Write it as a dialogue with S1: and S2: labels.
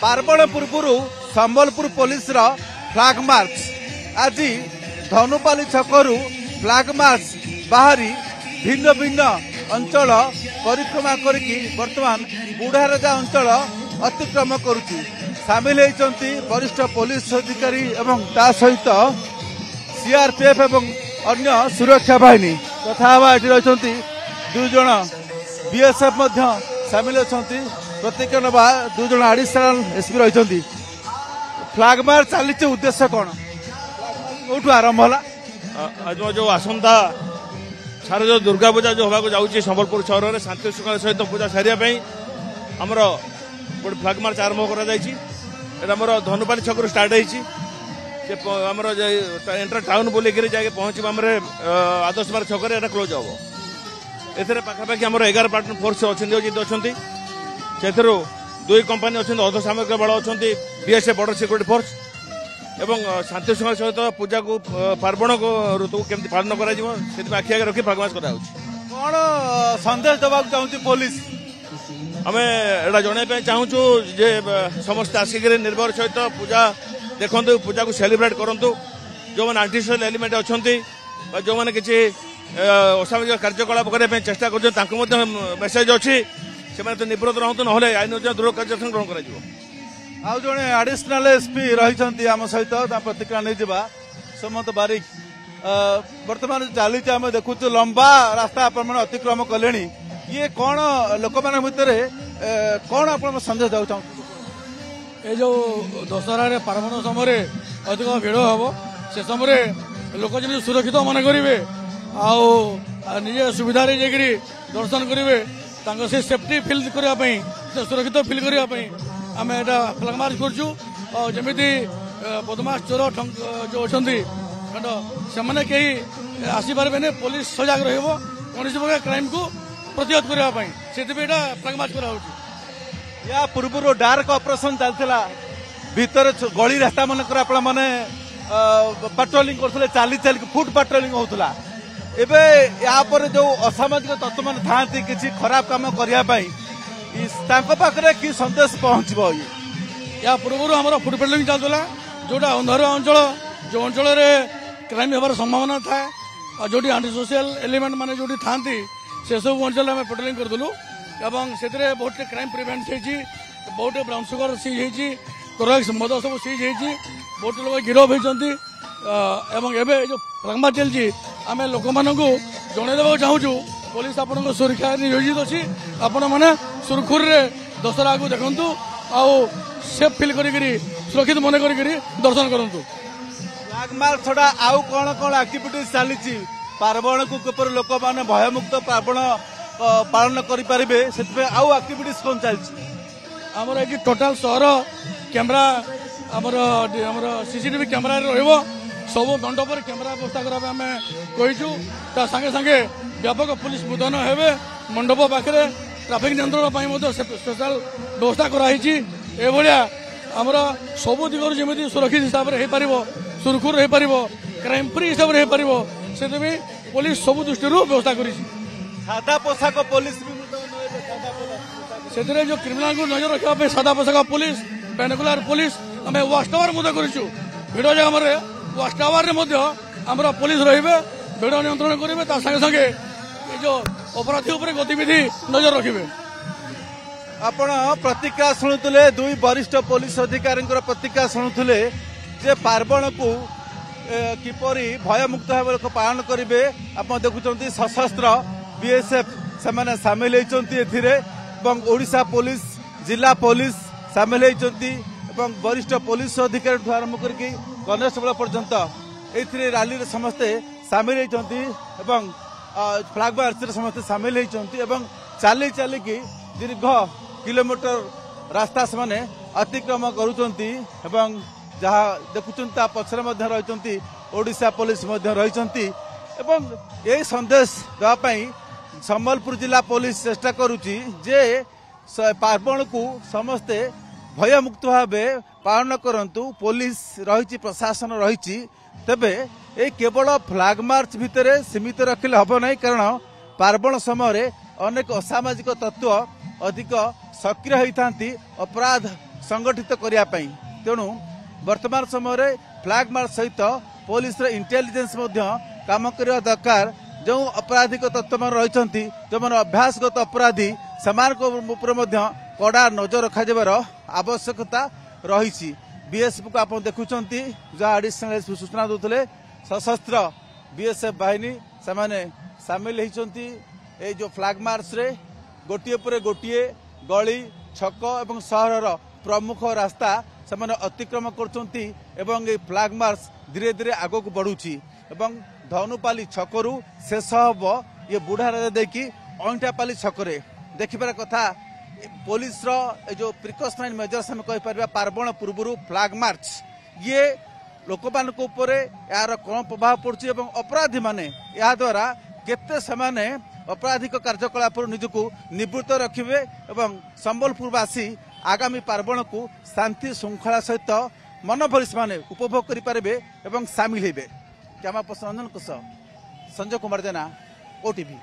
S1: पार्वण पूर्व Sambalpur police flag march आज Dhanupali छकरू flag march बाहरी भिन्न भिन्न अंचल परिक्रमा करके वर्तमान बुढ़ारजा अंचल अतिक्रम करुच्ची सामिल होती वरिष्ठ पुलिस अधिकारी एवं ता सहित सीआरपीएफ एवं अन्य सुरक्षा बाहिनी तथा ये रही दुई जन बीएसएफ सामिल अच्छा प्रत्येक नवा दुई जन एडिशनल एसपी रही फ्लैग मार्च चली उद्देश्य कौन कौटू आरंभ है
S2: आज जो आसंता शारदीय दुर्गा पूजा जो होगा जाऊँगी संबलपुर सहर में शांति श्रृंखला सहित पूजा सारे आमर गोटे फ्लैग मार्च आरंभ कर धनुपाली छक स्टार्ट होमर एंटर टाउन बुलिक जाके पहुंचे आम आदर्श मार्ग छक क्लोज हम ए पाखापाखि आम 11 पार्टनर फोर्स अच्छी से दुई कंपानी अच्छे अर्धसामरिक बल अच्छा बीएसएफ बॉर्डर सिक्योरिटी फोर्स एवं शांति श्रृंखला सहित पूजा को पार्वण को ऋतु केमती पालन कर आखि आगे रखी फ्लैग मार्च
S1: कौन संदेश देवा चाहूँ पुलिस
S2: आम एटा जनवाई चाहूँ जे समस्त आसिक निर्भर सहित पूजा देखु पूजा को सेलिब्रेट करूँ जो मैंने आर्टिफिशियल एलिमेंट अच्छा जो मैंने किसी असामाजिक कार्यकलाप करने चेष्टा कर मेसेज अच्छी से तो निवृत्त रहतु ना आईन दृढ़ कार्यानुष्ठान ग्रहण कर
S1: आउ जड़े एडिशनल एसपी रही आम सहित प्रतिक्रिया नहीं जावा सुमंत बारिक वर्तमान चली आम देखु लंबा रास्ता आपण अतिक्रम कले ये कौन लोक मान भितर कौन आप संदेश देना चाहते
S3: ये जो दशहरा पार्वण समय अधिक भिड़ हम से समय लोक जमी सुरक्षित मन करेंगे आजे सुविधा जाकि दर्शन करेंगे से सेफ्टी फिल करने सुरक्षित फिल करने आम एटा फ्लैग मार्च करमी बदमाश चोर जो अच्छा से कहीं आसपारे पुलिस सजग रोन प्रकार क्राइम को प्रतिहत करने से फ्लैग मार्च
S1: या पूर्व डार्क ऑपरेशन चलता भीतर गली रास्ता मनकर आपण मैंने पेट्रोलिंग करते चली चल फुट पेट्रोलिंग होता एबे या पर जो असामाजिक तत्व मान था किसी खराब काम करने कि संदेश पहुंचबो
S3: या पूर्व आम फुट पेट्रोलिंग चलता जोटा अंधार अंचल जो अंचल क्राइम होबार संभावना था जो आंटी सोशल एलिमेंट माने जो था से सब अंचल आम पेट्रोलिंग करूँ से बहुत क्राइम प्रिवेंट होती बहुत ब्राउन सुगर सीज होती क्रोक्स मद सब सीज होती बहुत लोग गिरफ होती जो फ्लैग मार्च चलती आम लोक मान जनईदेवा चाहूँ पुलिस आपण सुरक्षा नियोजित अच्छी आपण मैंने सुरखुर दशहरा को देखु सेफ फिल कर सुरक्षित मन कर दर्शन करूँ
S1: फ्लैग मार्च छड़ा आउ कौन कौन एक्टिविटीज चली पार्वण को किपर लोक मैंने भयमुक्त पार्वण पालन करें से आउ एक्टिविटीज कौन चलती
S3: आमर ये टोटाल सहर कैमरा आमर सीसीटीवी कैमरा रहिबो सब मंडपर कैमरा व्यवस्था करने कहीचु सागे सागे व्यापक पुलिस मुतयन हेबे मंडप पाखे ट्राफिक नियंत्रण स्पेशल व्यवस्था कराई आमर सब दिगर जमी सुरक्षित हिसाब से सुरखुर हो पार क्राइम फ्री हिसाब से से पुलिस सब दृष्टि व्यवस्था कर
S1: सादा पोशाक पुलिस
S3: से जो क्रिमिनाल को नजर रखा सादा पोशाक पुलिस पेनिकुलर पुलिस आम वाच टावर करूँ भिड़ जगह वाच टावर आमर पुलिस रे भिड़ नियंत्रण करेंगे सागे सागे जो अपराधी उपर गतिविधि नजर रखिए
S1: आपण प्रतिक्रिया शुणुले दुई वरिष्ठ पुलिस अधिकारी प्रतिक्रिया शुणुले जे पार्वण को किपरि भयमुक्त भाव लोक पालन करेंगे आप देखुं सशस्त्र बीएसएफ से सामिल होती ओडिशा पुलिस जिला पुलिस सामिल होती वरिष्ठ पुलिस अधिकारी आरंभ करके कनेस्टेबल पर्यंत ए रैली समस्ते सामिल होती फ्लैग मार्च समस्ते सामिल होती चली चलिकी दीर्घ किलोमीटर रास्ता से अतिक्रम करुँच जहाँ देखुं पछरे रही ओडिशा पुलिस रही यही संदेश देवाई संबलपुर जिला पुलिस चेष्टा करुच्ची जे पार्वण को समस्ते भयमुक्त भाव पालन करंतु पुलिस रही प्रशासन रही तेबे ए केवल फ्लैग मार्च भितर सीमित रखिले हम नहीं कारण पार्वण समय अनेक असामाजिक तत्व अधिक सक्रिय होती अपराध संगठित करने तेणु वर्तमान समय फ्लैग मार्च सहित पुलिस इंटेलिजेंस काम करने दरकार जो अपराधिक तत्व मान रही जो मैंने अभ्यासगत अपराधी से कड़ा नजर रखार आवश्यकता रही बीएसएफ को आप देखुं जहाँ एडिशनल सूचना दूसरे सशस्त्र बीएसएफ बाहिनी से सामिल होती जो फ्लैग मार्च रे गोटे पर गोटे गली छक और सहर प्रमुख रास्ता से अतिक्रम कर फ्लैग मार्च धीरे धीरे आग को बढ़ुची धनुपाली छकरू शेष हम ये बुढ़ा राजा देखी अंटापाली छकरे देखिबार कथा पुलिस जो प्रिकॉशनरी मेजर्स हम कहीपर पार्वण पूर्व फ्लैग मार्च ये लोक मान यार कौन प्रभाव पड़ुछि एवं अपराधी माने या द्वारा केते समाने अपराधिक कार्यकलाप निजक निवृत्त रखिबे एवं संबलपुरवासी आगामी पार्वण को शांति श्रृंखला सहित मन भरी से उपभोग करें एवं सामिल होइबे। कैमरा पर्सन रंजन कुश, संजय कुमार जेना, ओटीवी।